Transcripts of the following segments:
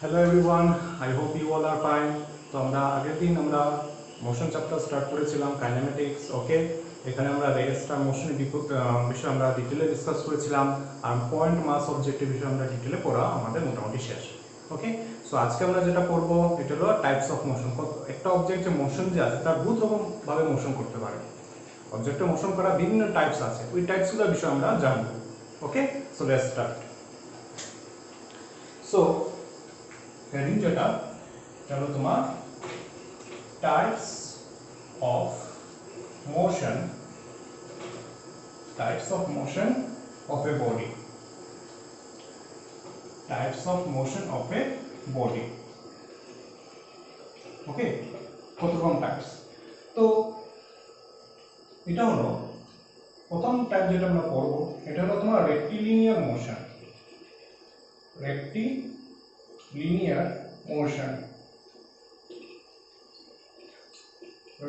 Hello everyone, I hope you all are fine. তো আমরা আগের দিন আমরা মোশন চ্যাপ্টার স্টার্ট করেছিলাম কাইনেমেটিক্স। ওকে, এখানে আমরা রেস্ট আর মোশনের বিষয়ে আমরা ডিটেলে ডিসকাস করেছিলাম, আর পয়েন্ট মাস অবজেক্টের বিষয়ে আমরা ডিটেলে পড়া আমাদের মোটামুটি শেষ। ওকে, সো আজকে আমরা যেটা পড়বো এটা হলো টাইপস অফ মোশন। একটা অবজেক্ট যে মোশন যে আছে তার বহুত রকম ভাবে মোশন করতে পারে। অবজেক্টে মোশন করা বিভিন্ন টাইপস আছে, ওই টাইপসগুলোর বিষয়ে আমরা জানবো। Okay, so let's start. So heading যেটা হলো তোমার types of motion, types of motion of a body, types of motion of a body. Okay, কত রকম টাইপস। তো এটা হলো প্রথম টাইপ যেটা আমরা পড়বো, এটা হলো তোমার rectilinear motion. Rectilinear motion,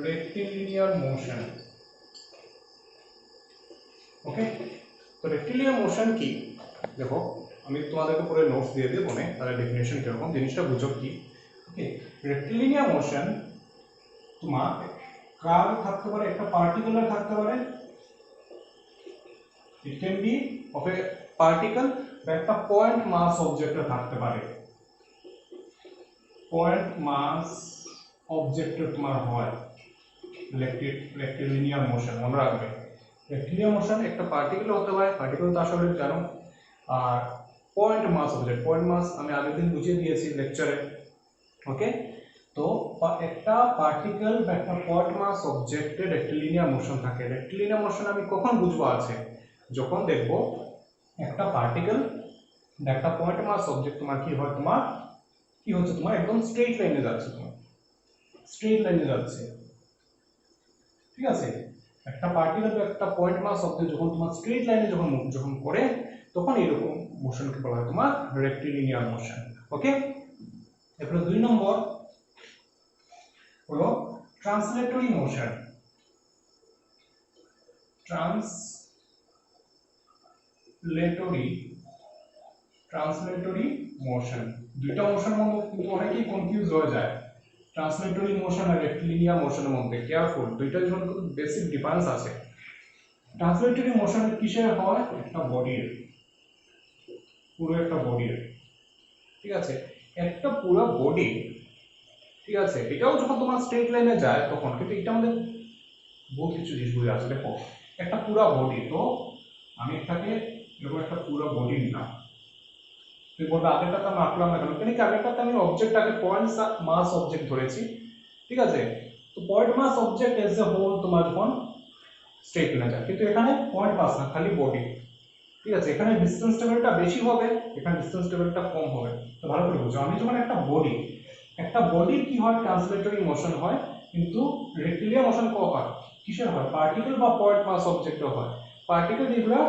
rectilinear motion. Okay, তো রেক্টিলিনিয়ার মোশন কি দেখো, আমি তোমাদেরকে পরে নোটস দিয়ে দেবো মনে, তাহলে ডেফিনেশন কিরকম জিনিসটা বুঝো কি। ওকে, রেক্টিলিনিয়ার মোশন তোমার কার থাকতে পারে, একটা পার্টিকুলার থাকতে পারে, it can be of A particle, বা একটা পয়েন্ট মাস অবজেক্টে থাকতে পারে। পয়েন্ট মাস অবজেক্টে তোমার হয় রেক্টিলিনিয়ার মোশন। মনে রাখবে, রেক্টিলিনিয়ার মোশন একটা পার্টিকেল হতে পারে, পার্টিকেল তো আসলে জানো, আর পয়েন্ট মাস অবজেক্ট, পয়েন্ট মাস আমি আগের দিন বুঝিয়ে দিয়েছি লেকচারে। ওকে, তো একটা পার্টিকেল বা একটা পয়েন্ট মাস অবজেক্টে রেক্টিলিনিয়ার মোশন থাকে। রেক্টিলিনিয়ার মোশন আমি কখন বুঝবো আছে, যখন দেখবো একটা পার্টিকেল বা একটা পয়েন্ট মাস অবজেক্ট তোমার কি হয়, তোমার কি হচ্ছে, তোমার একদম স্ট্রেট লাইনে যাচ্ছে, তোমার স্ট্রেট লাইনে যাচ্ছে। ঠিক আছে, একটা পার্টিকেল বা একটা পয়েন্ট মাস অবজেক্ট যখন তোমার স্ট্রেট লাইনে যখন করে, তখন এরকম মোশনকে বলা হয় তোমার রেক্টিলিনিয়ার মোশন। ওকে, এরপরে 2 নম্বর হলো ট্রান্সলেটরি মোশন। ট্রান্সলেটরি মোশন, দুইটা মোশন মধ্যে কিন্তু অনেকেই কনফিউজ হয়ে যায়। ট্রান্সলেটরি মোশন আর রেক্টিলিনিয়ার মোশনের মধ্যে কেয়ারফুল, দুইটার জন্য কিন্তু বেসিক ডিফারেন্স আছে। ট্রান্সলেটরি মোশন কিসের হয়, একটা বডির, পুরো একটা বডির। ঠিক আছে, একটা পুরো বডি, ঠিক আছে, এটাও যখন তোমার স্ট্রেট লাইনে যায় তখন, কিন্তু এটা আমাদের বহুত কিছু জিনিস বুঝে আছে। দেখো, একটা পুরো বডি, তো আমি এটাকে এরকম একটা পুরো বডি নিলাম, তুই বলবে আগেরটাতে আমি আঁকলাম না কেন, কিন্তু আগেরটাতে আমি অবজেক্টটাকে পয়েন্ট মাস অবজেক্ট ধরেছি। ঠিক আছে, তো point mass object as a whole তোমার যখন স্ট্রেট লাইনে যায়, কিন্তু এখানে পয়েন্ট মাস না, খালি বডি। ঠিক আছে, এখানে ডিসটেন্স টেবিলটা বেশি হবে, এখানে ডিসটেন্স টেবিলটা কম হবে। তো ভালো করে বুঝো, আমি যখন একটা বডির কি হয়, ট্রান্সলেটরি মোশন হয়, কিন্তু রেক্টিলিনিয়ার মোশন কো হয়, কিসের হয়, পার্টিকেল বা পয়েন্ট মাস অবজেক্টও হয়। পার্টিকেল যেগুলো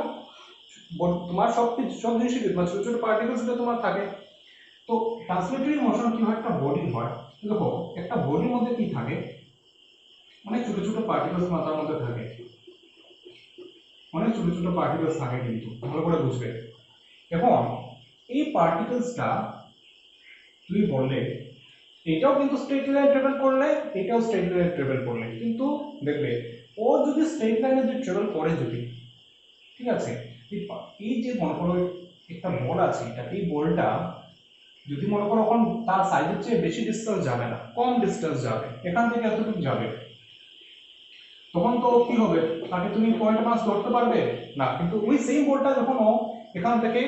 তোমার সব জিনিসই তোমার ছোট ছোট পার্টিকেলস যেটা তোমার থাকে। তো ট্রান্সলেটরি মোশন কি হয়, একটা বডি হয়। দেখো, একটা বডির মধ্যে কি থাকে, অনেক ছোট ছোট পার্টিকেলস মাথার মধ্যে থাকে, অনেক ছোট ছোট পার্টিকেলস থাকে, কিন্তু ভালো করে বুঝবে। এখন এই পার্টিকেলসটা তুমি বললে এটাও কিন্তু স্ট্রেট লাইনে ট্রাভেল করলে, এটাও স্ট্রেট লাইনে ট্রাভেল করলে, কিন্তু দেখবে ও যদি স্ট্রেট লাইনে যদি ট্রাভেল করে যদি, ঠিক আছে, এই যে মনে করো একটা বল আছে, এটা এই বলটা যদি মনে করো এখন তার সাইজের চেয়ে বেশি ডিসটেন্স যাবে না, কম ডিসটেন্স যাবে, এখান থেকে এতটুকু যাবে, তখন তো কি হবে, তাকে তুমি পয়েন্ট মাস ধরতে পারবে না। কিন্তু ওই সেম বলটা যখন ও এখান থেকে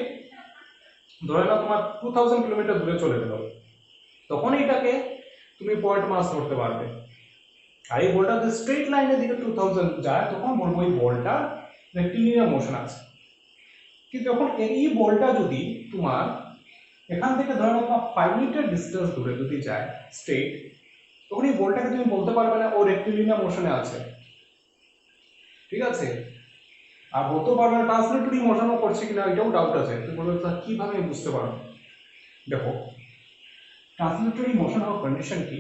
ধরে নাও তোমার 2000 কিলোমিটার দূরে চলে গেল, তখন এটাকে তুমি পয়েন্ট মাস ধরতে পারবে। আর এই বলটা যদি স্ট্রেট লাইনের দিকে 2000 যায়, তখন বলবো এই বলটা রেক্টিলিনিয়ার মোশন আছে। কিন্তু যখন এই বলটা যদি তোমার এখান থেকে ধরে নাও তোমার 5 মিটার ডিসটেন্স দূরে যদি যায় স্ট্রেট, তখন এই বলটাকে তুমি বলতে পারবে না ও রেক্টিলিনিয়ার মোশনে আছে। ঠিক আছে, আর বলতে পারবে না ট্রান্সলেটরি মোশনও করছে কিনা, এটাও ডাউট আছে। তুমি বলবে তা কিভাবে বুঝতে পারো। দেখো, ট্রান্সলেটরি মোশন হওয়ার কন্ডিশন কি,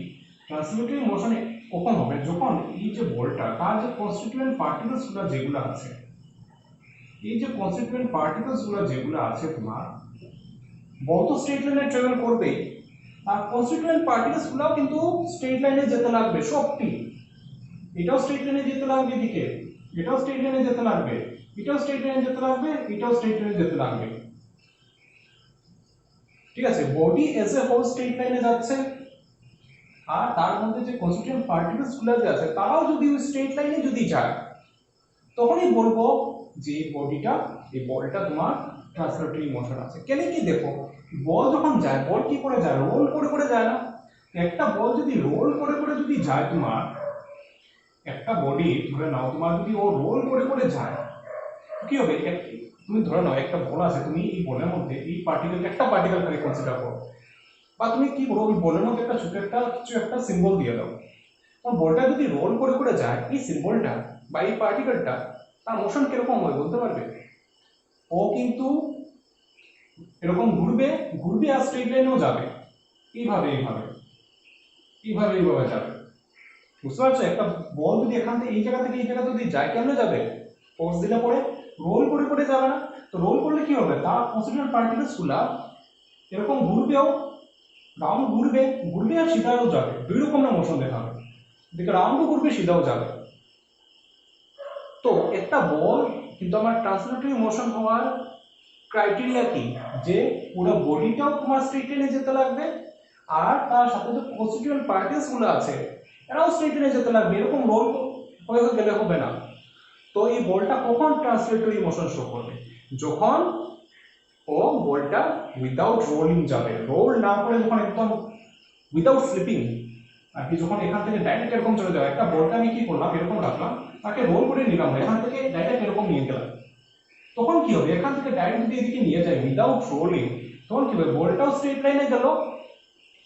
ট্রান্সলেটরি মোশনে কখন হবে, যখন এই যে বলটা তার যে কনস্টিটিউয়েন্ট পার্টিকেলসগুলো যেগুলো আছে, এই যে কনস্টিটিউয়েন্ট পার্টিকেলসগুলো যেগুলো আছে তোমার, বল তো স্ট্রেট লাইনে ট্রাভেল করবে, আর কনস্টিটিউয়েন্ট পার্টিকেলস গুলোও কিন্তু স্ট্রেট লাইনে যেতে লাগবে সবটি। এটাও স্ট্রেট লাইনে যেতে লাগবে, এদিকে এটাও স্ট্রেট লাইনে যেতে লাগবে, এটাও স্ট্রেট লাইনে যেতে লাগবে, এটাও স্ট্রেট লাইনে যেতে লাগবে। ঠিক আছে, body as a whole straight লাইনে যাচ্ছে, আর তার মধ্যে যে কনস্টিটিউয়েন্ট পার্টিকেলস গুলো যে আছে তারাও যদি ওই স্ট্রেট লাইনে যদি যায়, তখনই বলবো যে বডিটা, এই বলটা তোমার ট্রান্সলেটরি মোশন আছে। কেন কি দেখো, বল যখন যায়, বল কি করে যায়, রোল করে করে যায় না? একটা বল যদি রোল করে করে যদি যায়, তোমার একটা বডি ধরে নাও তোমার যদি ও রোল করে করে যায়, কি হবে? তুমি ধরে নাও একটা বল আছে, তুমি এই বলের মধ্যে এই পার্টিকেল, একটা পার্টিকেল খালি কনসিডার করো, বা তুমি কি করো, ওই বলের মধ্যে একটা ছোট একটা কিছু একটা সিম্বল দিয়ে দাও। কারণ বলটা যদি রোল করে করে যায়, এই সিম্বলটা বা এই পার্টিকেলটা তার মোশন কিরকম হয় বলতে পারবে? ও কিন্তু এরকম ঘুরবে ঘুরবে আর স্ট্রেট লাইনেও যাবে, এইভাবে এইভাবে এইভাবে এইভাবে যাবে। বুঝতে পারছো? একটা বল যদি এখান থেকে এই জায়গা থেকে এই জায়গা যদি যায়, কেমনে যাবে? ফোর্স দিলে পরে রোল করে করে যাবে না? তো রোল করলে কি হবে, তার কনস্টিটিউয়েন্ট পার্টিকেলস গুলা এরকম ঘুরবেও, রাউন্ড ঘুরবে, ঘুরবে আর সিধাও যাবে, দুই রকম না মোশন দেখাবে, এদিকে রাউন্ডও ঘুরবে সিধাও যাবে। তো একটা বল কিন্তু আমার ট্রান্সলেটরি মোশন হওয়ার ক্রাইটেরিয়া কি, যে পুরো বডিটাও তোমার স্ট্রেট লাইনে যেতে লাগবে, আর তার সাথে যে কনস্টিটিউয়েন্ট পার্টিকলস গুলো আছে এরাও স্ট্রেট লাইনে যেতে লাগবে, এরকম রোল হয়ে গেলে হবে না। তো এই বলটা কখন ট্রান্সলেটরি মোশন শো করবে? যখন ও বলটা উইদাউট রোলিং যাবে, রোল না করে যখন একদম উইদাউট স্লিপিং আর কি, যখন এখান থেকে ডাইরেক্ট এরকম চলে যাবে, একটা বলটা আমি কি করলাম এরকম রাখলাম, তাকে রোল করে নিলাম, এখান থেকে ডাইরেক্ট এরকম নিয়ে গেলাম, তখন কি হবে, এখান থেকে ডাইরেক্ট যদি এদিকে নিয়ে যায় উইদাউট রোলিং, তখন কি হবে, বলটাও স্ট্রেট লাইনে গেল,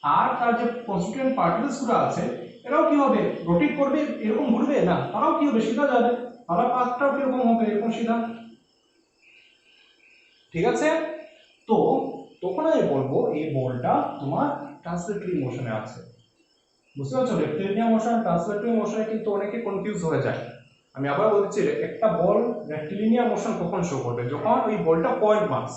আর তার যে কনস্টিটিউয়েন্ট পার্টিকেলস গুলো আছে এরাও কি হবে, রোটেট করবে, এরকম ঘুরবে না, তারাও কি হবে, সিধা যাবে, তারা পাথটাও কিরকম হবে, এরকম সিধা। ঠিক আছে, তো তখন আমি বলবো এই বলটা তোমার ট্রান্সলেটরি মোশনে আছে। বুঝতে পারছো? রেক্টিলিনিয়ার মোশন ট্রান্সলেটরি মোশনে কিন্তু অনেকে কনফিউজ হয়ে যায়। আমি আবার বলছি, একটা বল রেক্টিলিনিয়ার মোশন কখন শো করবে, যখন ওই বলটা পয়েন্ট মাস,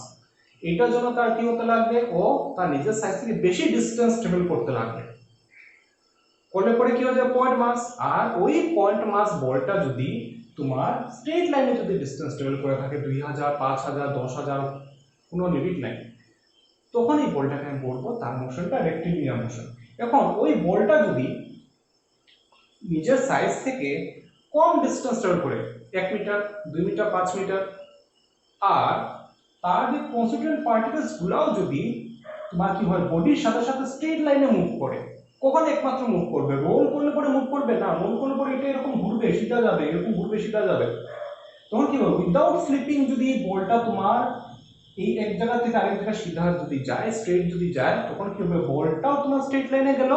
এটার জন্য তার কি হতে লাগবে, ও তার নিজের সাইজ থেকে বেশি ডিসটেন্স ট্রাভেল করতে লাগবে, করলে পরে কি হয়ে যাবে, পয়েন্ট মাস। আর ওই পয়েন্ট মাস বলটা যদি তোমার স্ট্রেট লাইনে যদি ডিসটেন্স ট্রাভেল করে থাকে 2000, 5000, 10,000, কোনো লিমিট নাই, তখন এই বলটাকে আমি বলবো তার মোশনটা রেক্টিলিনিয়ার মোশন। এখন ওই বলটা যদি নিজের সাইজ থেকে কম ডিসটেন্স ট্রাভেল করে, 1 মিটার, 2 মিটার, 5 মিটার, আর তার যে কনস্টিটিউয়েন্ট পার্টিকেলস গুলাও যদি তোমার কি হয়, বডির সাথে সাথে স্ট্রেট লাইনে মুভ করে, কখন একমাত্র মুভ করবে, রোল করলে পরে মুভ করবে না, রোল করলে পরে এটা এরকম ঘুরবে সিধা যাবে, এরকম ঘুরবে সিধা যাবে, তখন কি হবে, উইদাউট স্লিপিং যদি বলটা তোমার এই এক জায়গা থেকে আরেক জায়গায় সিধা যদি যায়, স্ট্রেট যদি যায়, তখন কি হবে, বলটাও তোমার স্ট্রেট লাইনে গেল,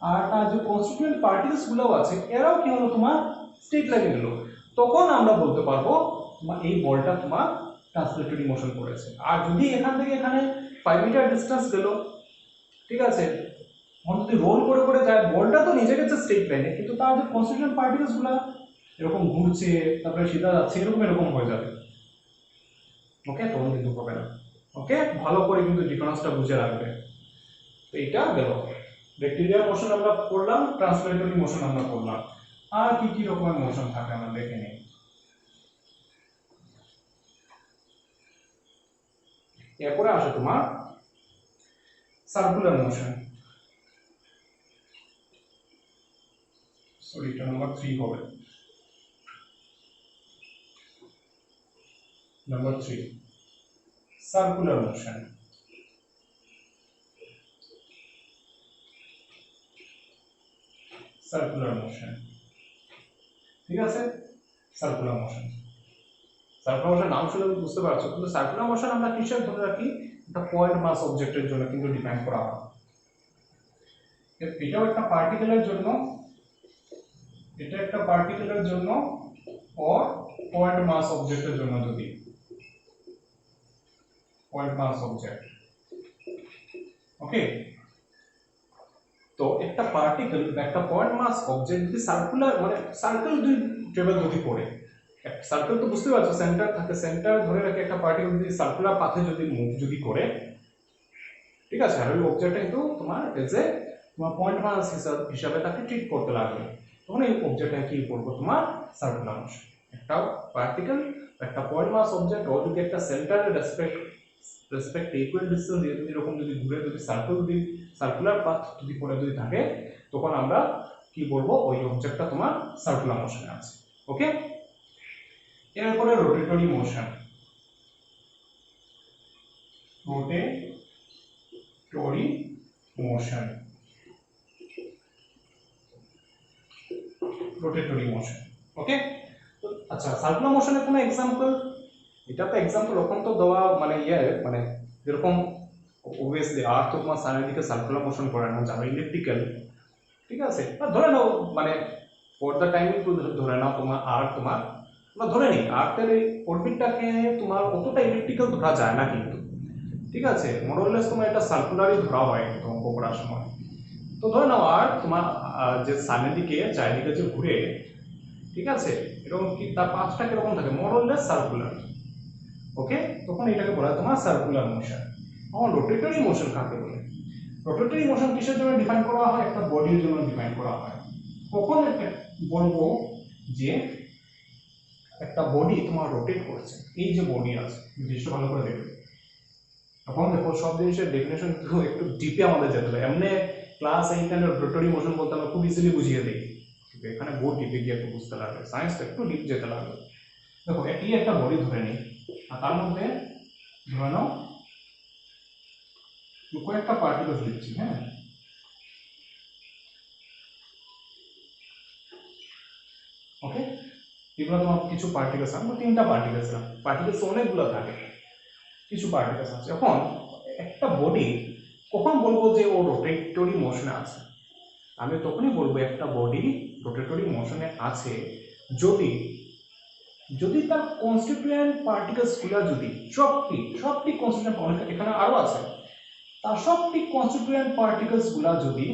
আর তার যে কনস্টিটিউয়েন্ট পার্টিকেলস গুলো আছে এরাও কি হলো, তোমার স্ট্রেট লাইনে গেল, তখন আমরা বলতে পারবো তোমার এই বলটা তোমার ট্রান্সলেটরি মোশন করেছে। আর যদি এখান থেকে এখানে 5 মিটার ডিসটেন্স গেল, ঠিক আছে, যদি রোল করে করে যায়, বলটা তো নিজে গেছে স্ট্রেট লাইনে, কিন্তু তার যে কনস্টিটিউয়েন্ট পার্টিকেলস গুলো এরকম ঘুরছে, তারপরে সিধা যাচ্ছে, এরকম এরকম হয়ে যাবে, ওকে, তখন কিন্তু হবে না। ওকে, ভালো করে কিন্তু ডিফারেন্সটা বুঝে রাখবে। তো এটা গেল ব্যাকটেরিয়াল মোশন আমরা করলাম, ট্রান্সলেটরি মোশন আমরা করলাম, আর কি কি রকমের মোশন থাকে আমরা দেখে নিই। এরপরে আসে তোমার সার্কুলার মোশন, সরি এটা নাম্বার 3 হবে, number 3 circular motion. Circular motion, ঠিক আছে, সার্কুলার মোশন, সার্কুলার মোশন নাম শুনে বুঝতে পারছো, কিন্তু সার্কুলার মোশন আমরা কিসের ধরে রাখি, একটা পয়েন্ট মাস অবজেক্টের জন্য কিন্তু ডিপেন্ড করা হয়। এটাও একটা পার্টিকেলের জন্য, এটা একটা পার্টিকেলের জন্য, और পয়েন্ট মাস অবজেক্টের জন্য, যদি পয়েন্ট মাস অবজেক্ট, ওকে। তো একটা পার্টিকেল বা একটা পয়েন্ট মাস অবজেক্ট যদি সার্কুলার মানে সার্কেল দুই ট্রাভেল যদি করে, সার্কেল তো বুঝতে পারছো, সেন্টার থাকে, সেন্টার ধরে রেখে একটা পার্টিকেল যদি সার্কুলার পাথে যদি মুভ যদি করে, ঠিক আছে, আর ওই অবজেক্টটা কিন্তু তোমার এজ এ তোমার পয়েন্ট মাস হিসাবে তাকে ট্রিট করতে লাগবে, তখন এই অবজেক্টটা কি করবো তোমার সার্কুলার মোশন। একটা পার্টিকেল একটা পয়েন্ট মাস অবজেক্ট ও যদি একটা সেন্টারের রেসপেক্ট ইকুয়াল ডিসটেন্স দিয়ে যদি এরকম যদি ঘুরে যদি সার্কুলার পাথ যদি করে যদি থাকে, তখন আমরা কি বলবো ওই অবজেক্টটা তোমার সার্কুলার মোশনে আছে। ওকে, এরপরে rotatory motion. Rotatory motion, rotatory motion. Okay, আচ্ছা সার্কুলার মোশনের কোনো এক্সাম্পল? এটা তো এক্সাম্পল ওখান তো দেওয়া মানে মানে যেরকম অবভিয়াসলি আর্থ তো তোমার সানের দিকে সার্কুলার মোশন করে না, যারা ইলেকট্রিক্যাল, ঠিক আছে, ধরে নাও মানে ফর দ্য টাইম একটু ধরে নাও তোমার আর্থ তোমার ধরে নিই আর্থের এই অরবিটটাকে তোমার অতটা ইলেকট্রিক্যাল ধরা যায় না কিন্তু, ঠিক আছে, মোরলেস তোমার এটা সার্কুলারই ধরা হয় অঙ্ক করার সময়। তো ধরে নাও আর্থ তোমার যে সানের দিকে চারিদিকে যে ঘুরে, ঠিক আছে, এরকম কি তার পাঁচটা কিরকম থাকে মোরলেস সার্কুলার। ওকে, তখন এটাকে বলা হয় তোমার সার্কুলার মোশন। এখন রোটেটরি মোশন কাকে বলে? রোটেটরি মোশন কিসের জন্য ডিফাইন করা হয়? একটা বডির জন্য ডিফাইন করা হয়। কখন বলবো যে একটা বডি তোমার রোটেট করছে, এই যে বডি আছে জিনিসটা ভালো করে দেখবে। এখন দেখো সব জিনিসের ডেফিনেশন একটু ডিপে আমাদের যেতে হবে, এমনি ক্লাস 8 এর রোটেটরি মোশন বলতে আমরা খুব ইজিলি বুঝিয়ে দিই, এখানে বহু ডিপে গিয়ে একটু বুঝতে লাগবে, সায়েন্সটা একটু ডিপ যেতে লাগবে। দেখো এই একটা বডি ধরে নিই, আর তার মধ্যে ধরে নাও কয়েকটা পার্টিকেলস দিচ্ছি, হ্যাঁ, ওকে, এগুলো তোমার কিছু পার্টিকেলস, আমরা তিনটা পার্টিকেলস না, পার্টিকেলস অনেকগুলো থাকে, কিছু পার্টিকেলস আছে। এখন একটা বডি কখন বলবো যে ও রোটেটরি মোশনে আছে? আমি তখনই বলবো একটা বডি রোটেটরি মোশনে আছে যদি যদি তার কনস্টিটিউয়েন্ট পার্টিকেলস গুলা যদি সবটি কনস্টিটিউয়েন্ট, এখানে আরো আছে, তার সবটি কনস্টিটিউয়েন্ট পার্টিকেলস গুলা যদি,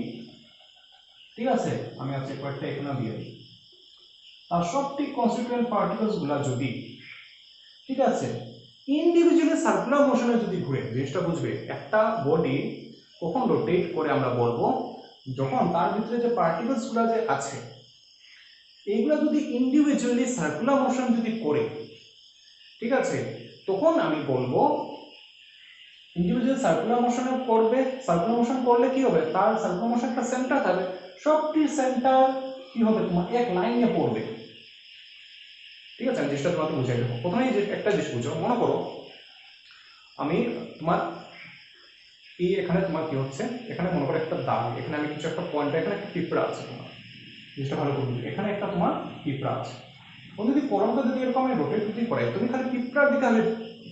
ঠিক আছে, আমি আজকে কয়েকটা এখানে দিয়ে দিই, তার সবটি কনস্টিটিউয়েন্ট পার্টিকেলস গুলা যদি, ঠিক আছে, ইন্ডিভিজুয়ালি সার্কুলার মোশনে যদি ঘুরে, জিনিসটা বুঝবে একটা বডি কখন রোটেট করে আমরা বলবো যখন তার ভিতরে যে পার্টিকেলস গুলা যে আছে এইগুলা যদি ইন্ডিভিজুয়ালি সার্কুলার মোশন যদি করে, ঠিক আছে, তখন আমি বলবো ইন্ডিভিজুয়াল সার্কুলার মোশনে করবে। সার্কুলার মোশন করলে কি হবে, তার সার্কুলার মোশন একটা সেন্টার থাকবে, সবটি সেন্টার কি হবে তোমার এক লাইনে পড়বে, ঠিক আছে। আমি জিনিসটা তোমাকে বুঝাই দেবো। প্রথমেই যে একটা জিনিস বুঝো, মনে করো আমি তোমার এই এখানে তোমার কি হচ্ছে, এখানে মনে করো একটা দাগ, এখানে আমি কিছু একটা পয়েন্ট, এখানে একটা পিঁপড়া আছে, তোমার জিনিসটা ভালো করে বুঝবে, এখানে একটা তোমার পিঁপড়া আছে। তুমি যদি কলমটা যদি এরকম আমি রোটেট যদি করে, তুমি খালি পিঁপড়ার দিকে আমি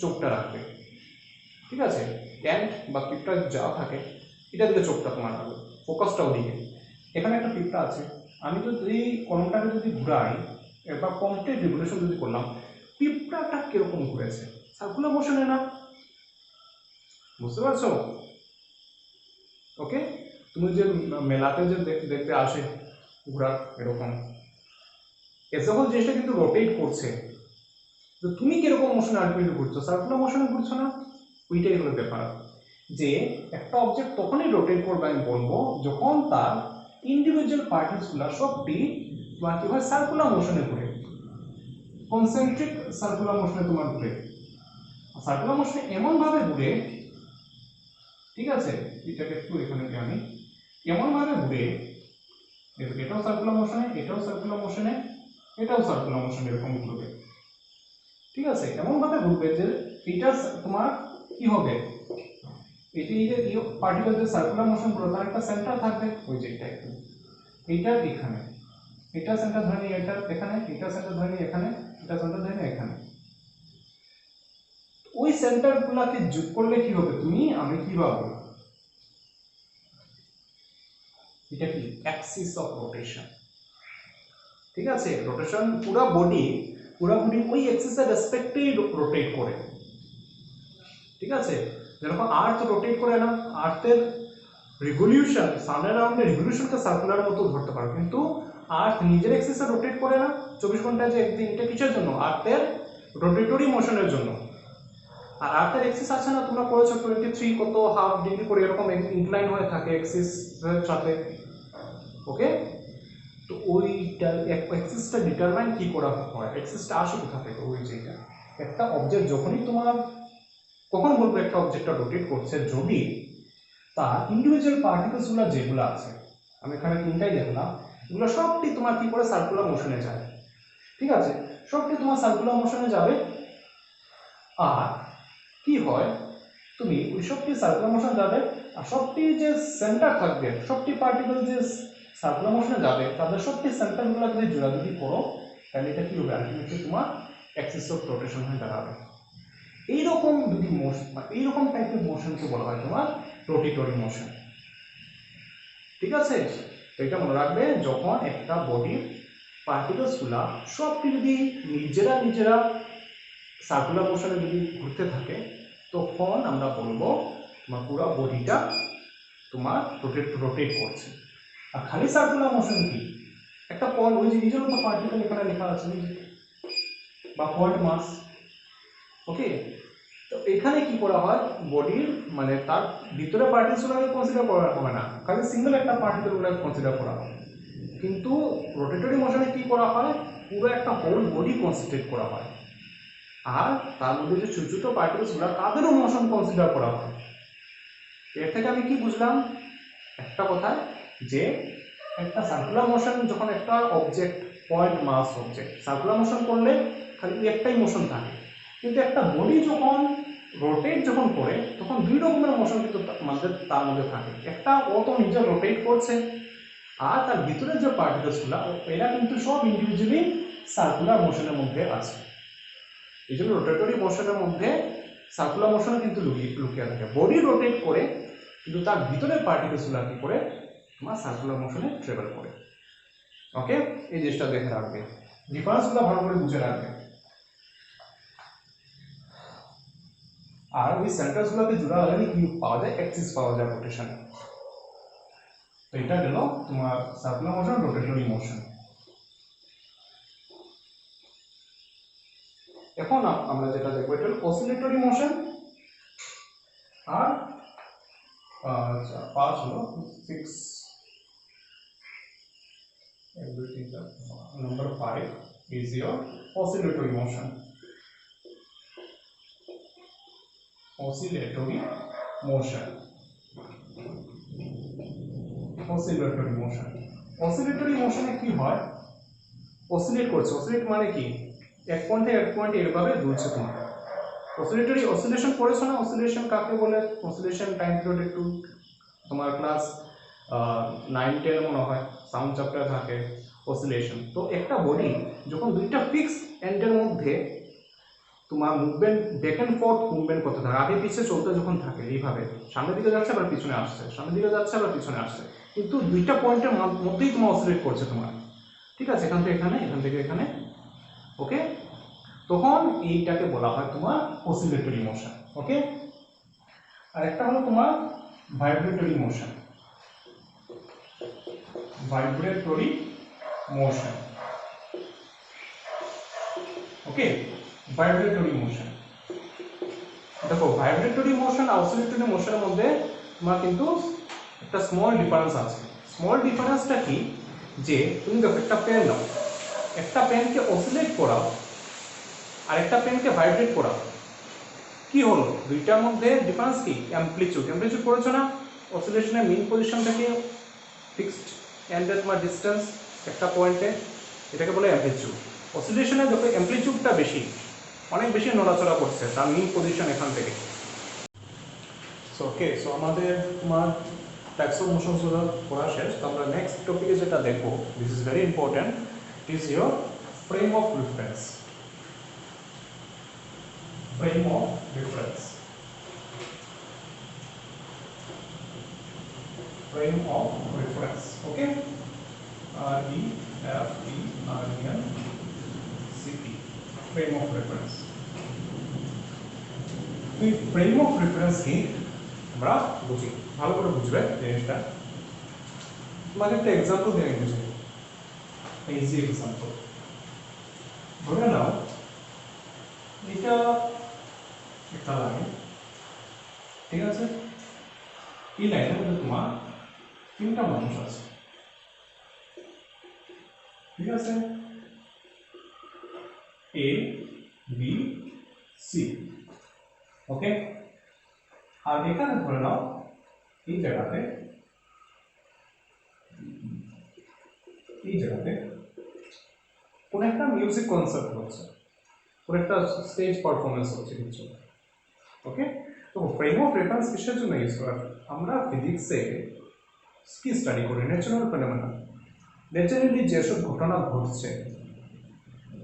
চোখটা রাখবে, ঠিক আছে, অ্যান্ড বা পিঁপড়া যা থাকে এটা দিকে চোখটা তোমার রাখবে, ফোকাসটা ওদিকে। এখানে একটা পিঁপড়া আছে, আমি যদি কলমটাকে যদি ঘুরাই বা কমপ্লিট রিভলিউশন যদি করলাম, পিঁপড়াটা কিরকম ঘুরেছে, সার্কুলার মোশনে না, বুঝতে পারছো? ওকে, তুমি যে মেলাতে যে দেখতে আসে ঘোরা এরকম, এসব জিনিসটা কিন্তু রোটেট করছে, তো তুমি কিরকম মোশনে আলটিমেটলি ঘুরছো, সার্কুলার মোশনে ঘুরছো না, ওইটাই হলো ব্যাপার। যে একটা অবজেক্ট তখনই রোটেট করবে আমি বলবো যখন তার ইন্ডিভিজুয়াল পার্টিসগুলো সবটি তোমার কি হয় সার্কুলার মোশনে ঘুরে, কনসেন্ট্রিক সার্কুলার মোশনে তোমার ঘুরে। সার্কুলার মোশনে এমন ভাবে ঘুরে, ঠিক আছে, এটাকে একটু এখানে আমি এমন ভাবে ঘুরে, এটাও সার্কুলার মোশনে, এটাও সার্কুলার মোশনে, এটাও সার্কুলার মোশনে, এরকম ঘুরবে, ঠিক আছে, এমন ভাবে ঘুরবে যে এটা তোমার কি হবে, এটি যে পার্টিকেল যে সার্কুলার মোশন গুলো তার একটা সেন্টার থাকবে, ওই যে এটা একটু এইটা এখানে, এটা সেন্টার ধরে নিই এটা এখানে, এটা সেন্টার ধরে নিই এখানে, এটা সেন্টার ধরে নিই এখানে, ওই সেন্টার গুলাকে যোগ করলে কি হবে, তুমি আমি কি পাবো, এটা কি অ্যাক্সিস অফ রোটেশন, ঠিক আছে, রোটেশন পুরো বডি ওই অ্যাক্সিসের রেসপেক্টেই রোটেট করে, ঠিক আছে। যেরকম আর্থ রোটেট করে না, আর্থের রিভলিউশন সানের রাউন্ডে রিভলিউশনকে সার্কুলার মতো ধরতে পারো, কিন্তু আর্থ নিজের অ্যাক্সিসে রোটেট করে না 24 ঘন্টায় যে একদিন, এটা কিসের জন্য, আর্থের রোটেটরি মোশনের জন্য। আর আর্থের অ্যাক্সিস আছে না, তোমরা পড়েছো 23 কত হাফ ডিগ্রি করে এরকম ইনক্লাইন হয়ে থাকে অ্যাক্সিস এর সাথে। ওকে, তো ওইটা অ্যাক্সিসটা ডিটারমাইন কি করা হয়, অ্যাক্সিসটা আসে কোথা থেকে, ওই যেটা একটা অবজেক্ট যখনই তোমার, কখন বলবো একটা অবজেক্টটা রোটেট করছে, যদি তার ইন্ডিভিজুয়াল পার্টিকেলসগুলো যেগুলো আছে, আমি এখানে তিনটাই দেখলাম, এগুলো সবটি তোমার কি করে সার্কুলার মোশনে যায়। ঠিক আছে, সবটি তোমার সার্কুলার মোশনে যাবে। আর কি হয়, তুমি ওই সবটি সার্কুলার মোশন যাবে, আর সবটি যে সেন্টার থাকবে, সবটি পার্টিকেল যে সার্কুলার মোশনে যাবে, তাদের সবটি সেন্টারগুলো যদি জোড়াজুড়ি করো, তাহলে এটা কি হবে, আলটিমেটলি তোমার অ্যাক্সিস অফ রোটেশন হয়ে দাঁড়াবে। এইরকম যদি মোশন, এইরকম টাইপের মোশনকে বলা হয় তোমার রোটেটরি মোশন। ঠিক আছে, তো এটা মনে রাখবে, যখন একটা বডির পার্টিকেলসগুলা সবটি যদি নিজেরা নিজেরা সার্কুলার মোশনে যদি ঘুরতে থাকে, তখন আমরা বলবো তোমার পুরো বডিটা তোমার রোটেট করছে। আর খালি সার্কুলার মোশন কি, একটা পয়েন্ট, ওই যে নিজের মতো পার্টিকেল এখানে লেখা আছে বা পয়েন্ট মাস। ওকে, তো এখানে কি করা হয়, বডির মানে তার ভিতরে পার্টিকেলসগুলোকে কনসিডার করা হবে না, খালি সিঙ্গেল একটা পার্টিকেলগুলোকে কনসিডার করা হয়। কিন্তু রোটেটরি মোশনে কি করা হয়, পুরো একটা হোল বডি কনসিডার করা হয়, আর তার মধ্যে যে ছোট ছোট পার্টিকেলসগুলো তাদেরও মোশন কনসিডার করা হয়। এর থেকে আমি কি বুঝলাম, একটা কথা, যে একটা সার্কুলার মোশন, যখন একটা object point mass object circular motion করলে খালি একটাই মোশন থাকে, কিন্তু একটা বডি যখন রোটেট যখন করে, তখন দুই রকমের মোশন কিন্তু তার মধ্যে থাকে। একটা ও তো নিজে রোটেট করছে, আর তার ভিতরে যে পার্টিকেলসগুলো এরা কিন্তু সব ইন্ডিভিজুয়ালি সার্কুলার মোশনের মধ্যে আছে। এই জন্য রোটেটরি মোশনের মধ্যে সার্কুলার মোশন কিন্তু লুকিয়ে থাকে। বডি রোটেট করে, কিন্তু তার ভিতরের পার্টিকেলসগুলো কি করে তোমার সার্কুলার মোশনে ট্রাভেল করে। ওকে, এই জিনিসটা দেখে রাখবে, ডিফারেন্সগুলো ভালো করে বুঝে রাখবে। আর ওই সেন্টারসগুলোকে জোড়া লাগালে কি পাওয়া যায়, অ্যাক্সিস পাওয়া যায় রোটেশনে। তো এটা গেল তোমার সার্কুলার মোশন, রোটেটরি মোশন। এখন আমরা যেটা দেখবো, এটা হলো অসিলেটরি মোশন। আর আচ্ছা, 5 হলো 6 everything. Number 5 is your oscillatory motion. Oscillatory motion. Oscillatory motion. Oscillatory motion এ কি হয়, অসিলেট করছে। অসিলেট মানে কি, এক পয়েন্ট থেকে এক পয়েন্টে এভাবে দুলছে তোমার। অসিলেটরি অসিলেশন পড়েছো না, অসিলেশন কাকে বলে, অসিলেশন টাইম পিরিয়ড একটু তোমার ক্লাস 9-10 মনে হয় সাউন্ড চ্যাপ্টার থাকে অসিলেশন। তো একটা বডি যখন দুইটা ফিক্স এন্ডের মধ্যে তোমার movement, back end fourth movement করতে থাকে, আগে পিছিয়ে চলতে যখন থাকে, এইভাবে সামনের দিকে যাচ্ছে আবার পিছনে আসছে, সামনের দিকে যাচ্ছে আবার পিছনে আসছে, কিন্তু দুইটা পয়েন্টের মধ্যেই তোমার অসিলেট করছে তোমার। ঠিক আছে, এখান থেকে এখানে, এখান থেকে এখানে। ওকে, তখন এইটাকে বলা হয় তোমার অসিলেটরি মোশন। ওকে, আর একটা হলো তোমার vibratory motion. Vibratory motion. Okay, vibratory motion. দেখো, ভাইব্রেটরি মোশন আর অসিলেটরি মোশনের মধ্যে তোমার কিন্তু একটা স্মল ডিফারেন্স আছে। স্মল ডিফারেন্সটা কি, যে তুমি দেখো একটা পেন নাও, একটা পেনকে অসিলেট করাও আর একটা পেনকে ভাইব্রেট করাও, কি হলো, দুইটার মধ্যে ডিফারেন্স কি, অ্যামপ্লিটিউড। অ্যামপ্লিটিউড পড়েছো না, অসিলেশনের মেইন পজিশন থেকে ফিক্সড এন্ডের তোমার ডিসটেন্স একটা পয়েন্টে, এটাকে বলে অ্যামপ্লিটিউড। অসিলেশনে যত অ্যামপ্লিটিউডটা বেশি, অনেক বেশি নড়াচড়া করছে, তার মেইন পজিশন এখান থেকে। ওকে, সো আমাদের তোমার টাইপস অফ মোশনস গুলো পড়া শেষ। তো আমরা নেক্সট টপিকে যেটা দেখবো, this is very important, is your frame of reference. Frame of reference. Frame of reference. Okay. REFERENCE. Frame of reference. तो frame of reference কি আমরা বুঝি, ভালো করে বুঝবে জিনিসটা। তোমাকে একটা एग्जांपल দিয়ে বুঝি, ইজি एग्जांपल। ধরে নাও এটা একটা লাইন, ঠিক আছে? এই লাইনের মধ্যে তোমার তিনটা মানুষ আছে, ঠিক আছে? এ বি সি, ওকে? আর এখানে ধরে নাও এই জায়গাতে কোন একটা মিউজিক কনসার্ট হচ্ছে, কোন একটা স্টেজ পারফরমেন্স হচ্ছে কিছু, ওকে? তো ফ্রেম অফ রেফারেন্স কিসের জন্য ইউজ করা? আমরা ফিজিক্সে কি স্টাডি করি? ন্যাচারাল ফেনোমেনা, ন্যাচারালি যেসব ঘটনা ঘটছে,